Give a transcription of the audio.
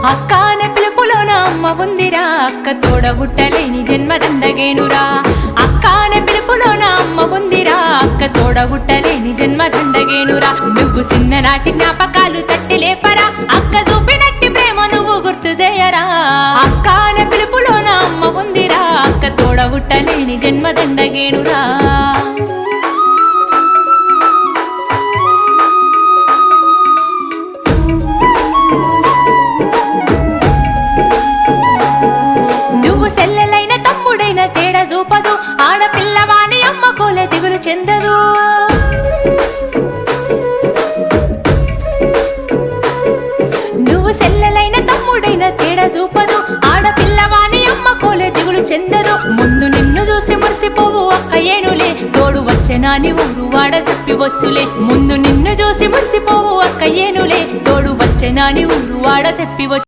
అక్క అనే పిలుపులోన అమ్మ ఉందిరా, అక్క తోడబుట్టలేని జన్మ దండగేనురా. అక్క అనే పిలుపులోన అమ్మ ఉందిరా, అక్క తోడబుట్టలేని జన్మ దండగేనురా. నువ్వు చిన్ననాటి జ్ఞాపకాలు తట్టి లేపరా, అక్క చూపినట్టి ప్రేమ నువ్వు గుర్తు చేయరా. అక్క అనే పిలుపులోన అమ్మ ఉందిరా, అక్క తోడబుట్టలేని జన్మ దండగేనురా. నువ్వు సెల్లెలైన తమ్ముడైన తేడా చూపదు, ఆడపిల్లవాని అమ్మ కోలే దిగులు చెందదు. నువ్వు సెల్లెలైన తమ్ముడైన తేడా చూపదు, ఆడపిల్లవాని అమ్మ కోలే దిగులు చెందదు. ముందు నిన్ను చూసి మురిసిపోవు అక్క ఏనులే, తోడు వచ్చెనాని ఊరు వాడ చెప్పివచ్చులే. ముందు నిన్ను చూసి మురిసిపోవు అక్క ఏనులే, తోడు వచ్చెనాని ఊరు వాడ చెప్పివచ్చు.